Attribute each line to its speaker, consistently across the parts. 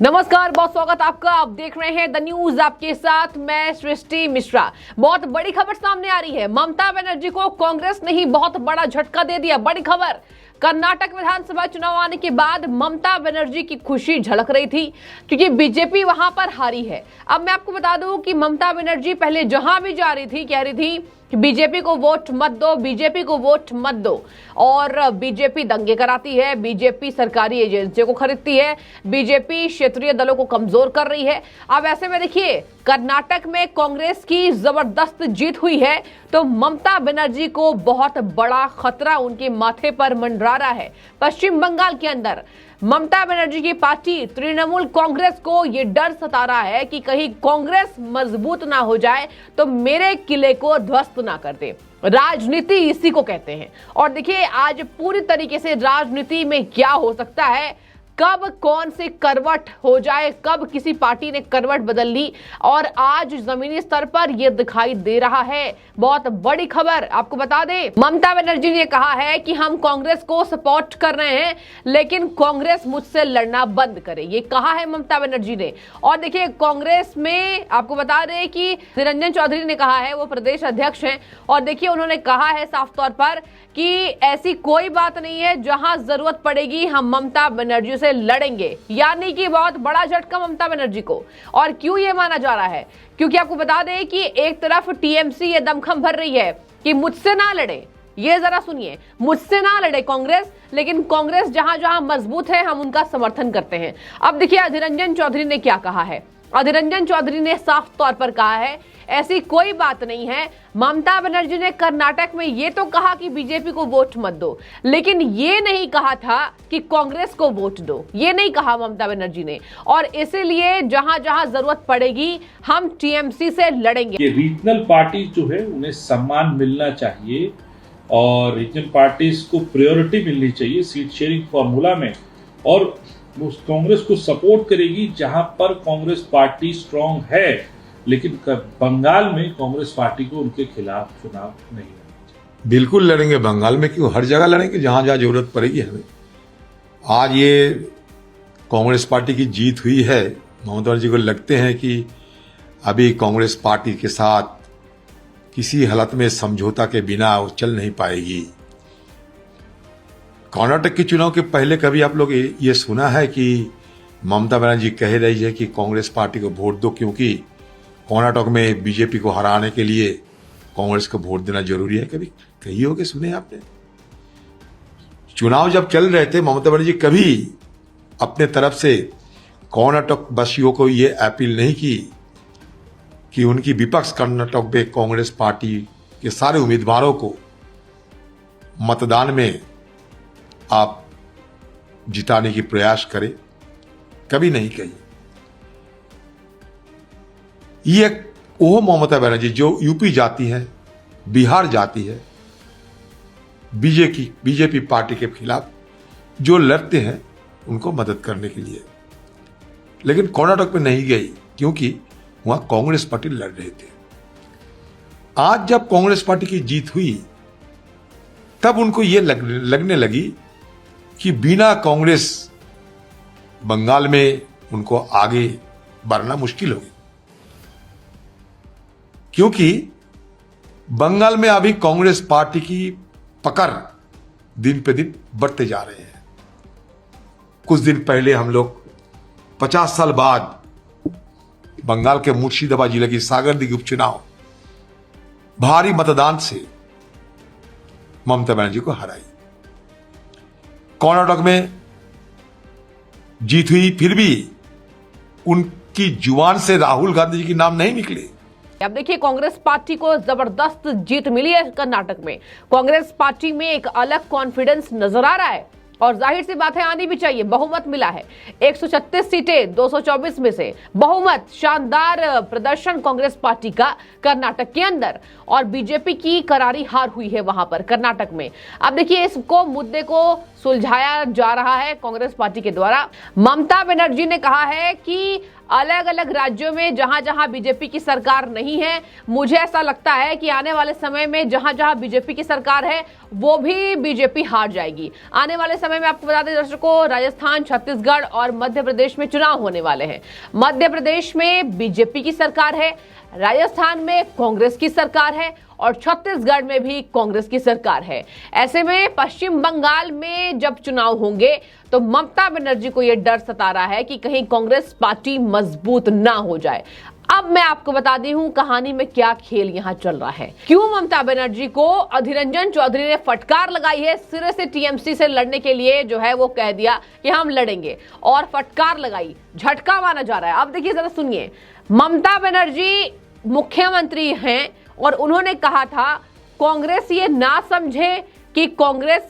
Speaker 1: नमस्कार, बहुत स्वागत आपका। आप देख रहे हैं द न्यूज, आपके साथ मैं सृष्टि मिश्रा। बहुत बड़ी खबर सामने आ रही है। ममता बनर्जी को कांग्रेस ने ही बहुत बड़ा झटका दे दिया। बड़ी खबर, कर्नाटक विधानसभा चुनाव आने के बाद ममता बनर्जी की खुशी झलक रही थी क्योंकि बीजेपी वहां पर हारी है। अब मैं आपको बता दूं कि ममता बनर्जी पहले जहां भी जा रही थी कह रही थी कि बीजेपी को वोट मत दो, बीजेपी को वोट मत दो, और बीजेपी दंगे कराती है, बीजेपी सरकारी एजेंसियों को खरीदती है, बीजेपी क्षेत्रीय दलों को कमजोर कर रही है। अब ऐसे में देखिए, कर्नाटक में कांग्रेस की जबरदस्त जीत हुई है तो ममता बनर्जी को बहुत बड़ा खतरा उनके माथे पर मंडरा रहा है। पश्चिम बंगाल के अंदर ममता बनर्जी की पार्टी तृणमूल कांग्रेस को यह डर सता रहा है कि कहीं कांग्रेस मजबूत ना हो जाए तो मेरे किले को ध्वस्त ना कर दे। राजनीति इसी को कहते हैं। और देखिए, आज पूरी तरीके से राजनीति में क्या हो सकता है, कब कौन से करवट हो जाए, कब किसी पार्टी ने करवट बदल ली, और आज जमीनी स्तर पर यह दिखाई दे रहा है। बहुत बड़ी खबर आपको बता दें, ममता बनर्जी ने कहा है कि हम कांग्रेस को सपोर्ट कर रहे हैं लेकिन कांग्रेस मुझसे लड़ना बंद करे, ये कहा है ममता बनर्जी ने। और देखिए, कांग्रेस में आपको बता दें कि निरंजन चौधरी ने कहा है, वो प्रदेश अध्यक्ष हैं, और देखिए उन्होंने कहा है साफ तौर पर कि ऐसी कोई बात नहीं है, जहां जरूरत पड़ेगी हम ममता बनर्जी से लड़ेंगे। यानी कि बहुत बड़ा झटका ममता बनर्जी को। और क्यों ये माना जा रहा है, क्योंकि आपको बता दें कि एक तरफ टीएमसी ये दमखम भर रही है कि मुझसे ना लड़े, ये जरा सुनिए, मुझसे ना लड़े कांग्रेस, लेकिन कांग्रेस जहां जहां मजबूत है हम उनका समर्थन करते हैं। अब देखिए अधीर रंजन चौधरी ने क्या कहा है। अधीर रंजन चौधरी ने साफ तौर पर कहा है ऐसी कोई बात नहीं है। ममता बनर्जी ने कर्नाटक में ये तो कहा कि बीजेपी को वोट मत दो, लेकिन ये नहीं कहा था कि कांग्रेस को वोट दो, ये नहीं कहा ममता बनर्जी ने। और इसीलिए जहां जहां जरूरत पड़ेगी हम टीएमसी से लड़ेंगे।
Speaker 2: ये रीजनल पार्टी जो है उन्हें सम्मान मिलना चाहिए और रीजनल पार्टीज को प्रायोरिटी मिलनी चाहिए सीट शेयरिंग फॉर्मूला में, और उस कांग्रेस को सपोर्ट करेगी जहां पर कांग्रेस पार्टी स्ट्रांग है। लेकिन बंगाल में कांग्रेस पार्टी को उनके खिलाफ चुनाव नहीं लड़ना।
Speaker 3: बिल्कुल लड़ेंगे, बंगाल में क्यों, हर जगह लड़ेंगे जहां जहां जरूरत पड़ेगी हमें। आज ये कांग्रेस पार्टी की जीत हुई है, ममता बनर्जी को लगते हैं कि अभी कांग्रेस पार्टी के साथ किसी हालत में समझौता के बिना वो चल नहीं पाएगी। कर्नाटक के चुनाव के पहले कभी आप लोग ये सुना है कि ममता बनर्जी कह रही है कि कांग्रेस पार्टी को वोट दो, क्योंकि कर्नाटक में बीजेपी को हराने के लिए कांग्रेस को वोट देना जरूरी है? कभी कही होगी, सुने आपने? चुनाव जब चल रहे थे, ममता बनर्जी कभी अपने तरफ से कर्नाटक वासियों को यह अपील नहीं की कि उनकी विपक्ष कर्नाटक में कांग्रेस पार्टी के सारे उम्मीदवारों को मतदान में आप जिताने की प्रयास करें, कभी नहीं कही। ये वो ममता बनर्जी जो यूपी जाती है, बिहार जाती है, बीजेपी पार्टी के खिलाफ जो लड़ते हैं उनको मदद करने के लिए, लेकिन कर्नाटक में नहीं गई क्योंकि वहां कांग्रेस पार्टी लड़ रहे थे। आज जब कांग्रेस पार्टी की जीत हुई तब उनको ये लगने लगी कि बिना कांग्रेस बंगाल में उनको आगे बढ़ना मुश्किल होगी, क्योंकि बंगाल में अभी कांग्रेस पार्टी की पकड़ दिन पे दिन बढ़ते जा रहे हैं। कुछ दिन पहले हम लोग 50 साल बाद बंगाल के मुर्शिदाबाद जिले की सागरदिघी उपचुनाव भारी मतदान से ममता बनर्जी को हराई। कर्नाटक में जीत हुई, फिर भी उनकी जुबान से राहुल गांधी जी की नाम नहीं निकले।
Speaker 1: अब देखिए, कांग्रेस पार्टी को जबरदस्त जीत मिली है कर्नाटक में। कांग्रेस पार्टी में एक अलग कॉन्फिडेंस नजर आ रहा है और जाहिर सी बात है आनी भी चाहिए। बहुमत मिला है, 136 सीटें 224 में से बहुमत। शानदार प्रदर्शन कांग्रेस पार्टी का कर्नाटक के अंदर, और बीजेपी की करारी हार हुई है वहां पर कर्नाटक में। अब देखिए, इसको मुद्दे को सुलझाया जा रहा है कांग्रेस पार्टी के द्वारा। ममता बनर्जी ने कहा है कि अलग अलग राज्यों में जहां जहां बीजेपी की सरकार नहीं है, मुझे ऐसा लगता है कि आने वाले समय में जहां जहां बीजेपी की सरकार है वो भी बीजेपी हार जाएगी। आने वाले समय में आपको बता दें दर्शकों, राजस्थान, छत्तीसगढ़ और मध्य प्रदेश में चुनाव होने वाले हैं। मध्य प्रदेश में बीजेपी की सरकार है, राजस्थान में कांग्रेस की सरकार है और छत्तीसगढ़ में भी कांग्रेस की सरकार है। ऐसे में पश्चिम बंगाल में जब चुनाव होंगे तो ममता बनर्जी को यह डर सता रहा है कि कहीं कांग्रेस पार्टी मजबूत ना हो जाए। अब मैं आपको बता दी हूं कहानी में क्या खेल यहां चल रहा है, क्यों ममता बनर्जी को अधीर रंजन चौधरी ने फटकार लगाई है। सिरे से टीएमसी से लड़ने के लिए जो है वो कह दिया कि हम लड़ेंगे और फटकार लगाई, झटका माना जा रहा है। अब देखिए जरा सुनिए, ममता बनर्जी मुख्यमंत्री हैं और उन्होंने कहा था कांग्रेस ये ना समझे कि कांग्रेस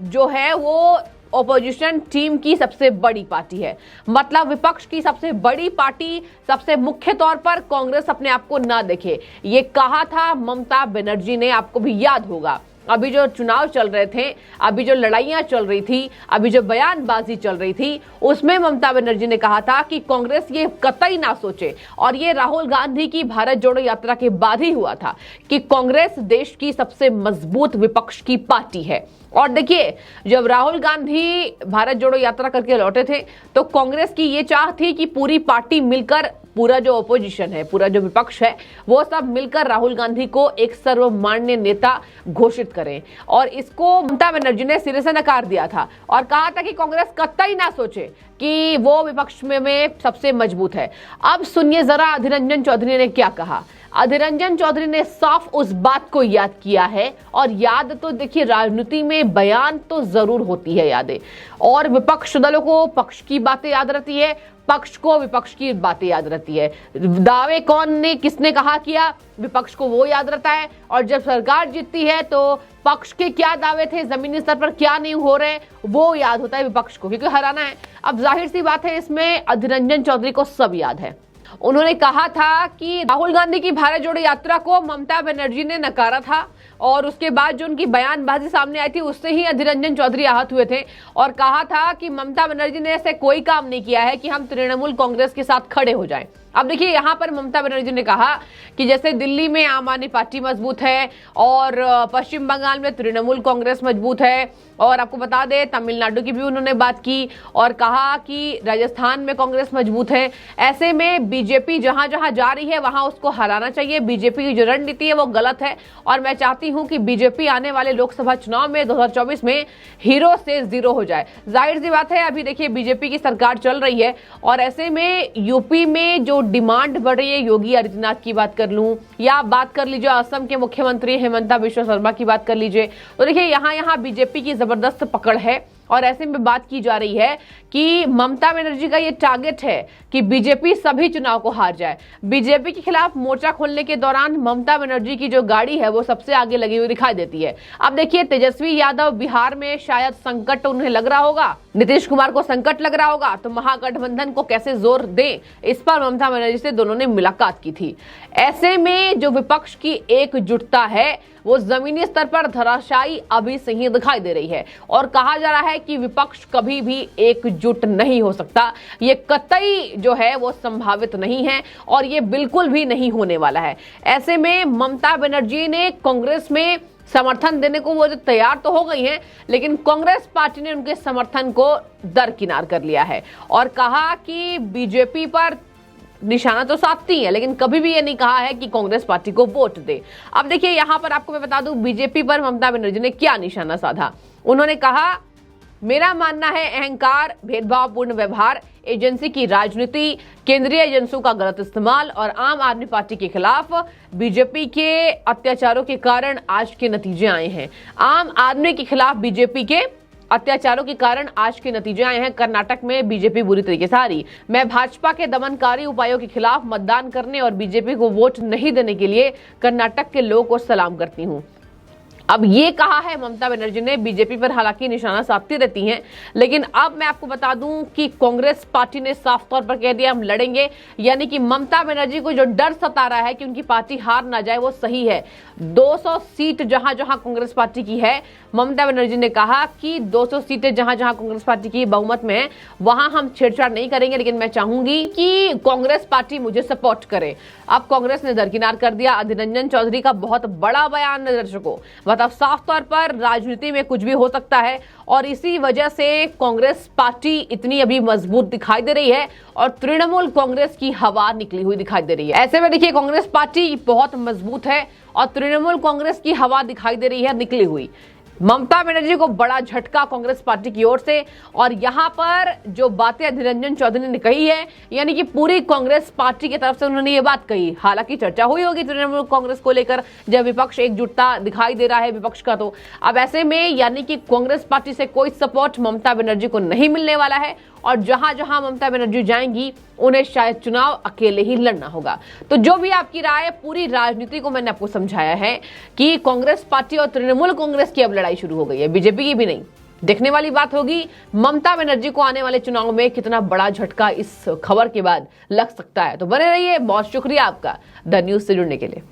Speaker 1: जो है वो ओपोजिशन टीम की सबसे बड़ी पार्टी है, मतलब विपक्ष की सबसे बड़ी पार्टी, सबसे मुख्य तौर पर कांग्रेस अपने आप को ना देखे। ये कहा था ममता बनर्जी ने, आपको भी याद होगा। अभी जो चुनाव चल रहे थे, अभी जो लड़ाइयां चल रही थी, अभी जो बयानबाजी चल रही थी, उसमें ममता बनर्जी ने कहा था कि कांग्रेस ये कतई ना सोचे, और ये राहुल गांधी की भारत जोड़ो यात्रा के बाद ही हुआ था कि कांग्रेस देश की सबसे मजबूत विपक्ष की पार्टी है। और देखिए, जब राहुल गांधी भारत जोड़ो यात्रा करके लौटे थे तो कांग्रेस की ये चाह थी कि पूरी पार्टी मिलकर, पूरा जो ओपोजिशन है, पूरा जो विपक्ष है, वो सब मिलकर राहुल गांधी को एक सर्वमान्य नेता घोषित करें। और इसको ममता बनर्जी ने सिरे से नकार दिया था और कहा था कि कांग्रेस कतई ना सोचे कि वो विपक्ष में सबसे मजबूत है। अब सुनिए जरा अधीर रंजन चौधरी ने क्या कहा। अधीर रंजन चौधरी ने साफ उस बात को याद किया है, और याद तो देखिए, राजनीति में बयान तो जरूर होती है यादें, और विपक्ष दलों को पक्ष की बातें याद रहती है, पक्ष को विपक्ष की बातें याद रहती है। दावे कौन ने किसने कहा किया, विपक्ष को वो याद रहता है, और जब सरकार जीतती है तो पक्ष के क्या दावे थे, जमीनी स्तर पर क्या नहीं हो रहे, वो याद होता है विपक्ष को, क्योंकि हराना है। अब जाहिर सी बात है, इसमें अधीर रंजन चौधरी को सब याद है। उन्होंने कहा था कि राहुल गांधी की भारत जोड़ो यात्रा को ममता बनर्जी ने नकारा था, और उसके बाद जो उनकी बयानबाजी सामने आई थी उससे ही अधीर रंजन चौधरी आहत हुए थे और कहा था कि ममता बनर्जी ने ऐसे कोई काम नहीं किया है कि हम तृणमूल कांग्रेस के साथ खड़े हो जाएं। अब देखिए, यहाँ पर ममता बनर्जी ने कहा कि जैसे दिल्ली में आम आदमी पार्टी मजबूत है और पश्चिम बंगाल में तृणमूल कांग्रेस मजबूत है, और आपको बता दें तमिलनाडु की भी उन्होंने बात की और कहा कि राजस्थान में कांग्रेस मजबूत है। ऐसे में बीजेपी जहां जहां जा रही है वहां उसको हराना चाहिए। बीजेपी की जो रणनीति है वो गलत है, और मैं चाहती हूं कि बीजेपी आने वाले लोकसभा चुनाव में 2024 में हीरो से जीरो हो जाए। जाहिर सी बात है, अभी देखिए बीजेपी की सरकार चल रही है, और ऐसे में यूपी में जो डिमांड बढ़ रही है, योगी आदित्यनाथ की बात कर लूं या बात कर लीजिए असम के मुख्यमंत्री हेमंता बिश्वा शर्मा की बात कर लीजिए, तो देखिए यहाँ बीजेपी की जबरदस्त पकड़ है। और ऐसे में बात की जा रही है कि ममता बनर्जी का ये टारगेट है कि बीजेपी सभी चुनाव को हार जाए। बीजेपी के खिलाफ मोर्चा खोलने के दौरान ममता बनर्जी की जो गाड़ी है वो सबसे आगे लगी हुई दिखाई देती है। अब देखिए, तेजस्वी यादव बिहार में शायद संकट उन्हें लग रहा होगा, नीतीश कुमार को संकट लग रहा होगा, तो महागठबंधन को कैसे जोर दें, इस पर ममता बनर्जी से दोनों ने मुलाकात की थी। ऐसे में जो विपक्ष की एकजुटता है वो जमीनी स्तर पर धराशायी अभी से ही दिखाई दे रही है, और कहा जा रहा है कि विपक्ष कभी भी एकजुट नहीं हो सकता। ये कतई जो है वो संभावित नहीं है, और ये बिल्कुल भी नहीं होने वाला है। ऐसे में ममता बनर्जी ने कांग्रेस में समर्थन देने को वो तैयार तो हो गई हैं, लेकिन कांग्रेस पार्टी ने उनके समर्थन को दरकिनार कर लिया है और कहा कि बीजेपी पर निशाना तो साधती है, लेकिन कभी भी ये नहीं कहा है कि कांग्रेस पार्टी को वोट दे। अब देखिए, यहाँ पर आपको मैं बता दूं बीजेपी पर ममता बनर्जी ने क्या निशाना साधा। उन्होंने कहा, मेरा मानना है अहंकार, भेदभावपूर्ण व्यवहार, एजेंसी की राजनीति, केंद्रीय एजेंसियों का गलत इस्तेमाल और आम आदमी पार्टी के खिलाफ बीजेपी के अत्याचारों के कारण आज के नतीजे आए हैं। आम आदमी के खिलाफ बीजेपी के अत्याचारों के कारण आज के नतीजे आए हैं। कर्नाटक में बीजेपी बुरी तरीके से हारी। मैं भाजपा के दमनकारी उपायों के खिलाफ मतदान करने और बीजेपी को वोट नहीं देने के लिए कर्नाटक के लोगों को सलाम करती हूं। अब ये कहा है ममता बनर्जी ने, बीजेपी पर हालांकि निशाना साधती रहती हैं, लेकिन अब मैं आपको बता दूं कि कांग्रेस पार्टी ने साफ तौर पर कह दिया हम लड़ेंगे। यानी कि ममता बनर्जी को जो डर सता रहा है कि उनकी पार्टी हार ना जाए वो सही है। 200 सीट जहां जहां कांग्रेस पार्टी की है, ममता बनर्जी ने कहा कि 200 सीटें जहां जहां कांग्रेस पार्टी की बहुमत में है वहां हम छेड़छाड़ नहीं करेंगे, लेकिन मैं चाहूंगी कि कांग्रेस पार्टी मुझे सपोर्ट करे। अब कांग्रेस ने दरकिनार कर दिया अधीर रंजन चौधरी का बहुत बड़ा बयान है दर्शकों। मतलब साफ तौर पर राजनीति में कुछ भी हो सकता है और इसी वजह से कांग्रेस पार्टी इतनी अभी मजबूत दिखाई दे रही है और तृणमूल कांग्रेस की हवा निकली हुई दिखाई दे रही है। ऐसे में देखिए कांग्रेस पार्टी बहुत मजबूत है और तृणमूल कांग्रेस की हवा दिखाई दे रही है निकली हुई। ममता बनर्जी को बड़ा झटका कांग्रेस पार्टी की ओर से, और यहां पर जो बातें अधीर रंजन चौधरी ने कही है, यानी कि पूरी कांग्रेस पार्टी की तरफ से उन्होंने ये बात कही। हालांकि चर्चा हुई होगी तृणमूल कांग्रेस को लेकर जब विपक्ष एकजुटता दिखाई दे रहा है विपक्ष का, तो अब ऐसे में यानी कि कांग्रेस पार्टी से कोई सपोर्ट ममता बनर्जी को नहीं मिलने वाला है और जहां जहां ममता बनर्जी जाएंगी उन्हें शायद चुनाव अकेले ही लड़ना होगा। तो जो भी आपकी राय है, पूरी राजनीति को मैंने आपको समझाया है कि कांग्रेस पार्टी और तृणमूल कांग्रेस की अब लड़ाई शुरू हो गई है, बीजेपी की भी नहीं। देखने वाली बात होगी ममता बनर्जी को आने वाले चुनाव में कितना बड़ा झटका इस खबर के बाद लग सकता है। तो बने रहिए, बहुत शुक्रिया आपका द न्यूज से जुड़ने के लिए।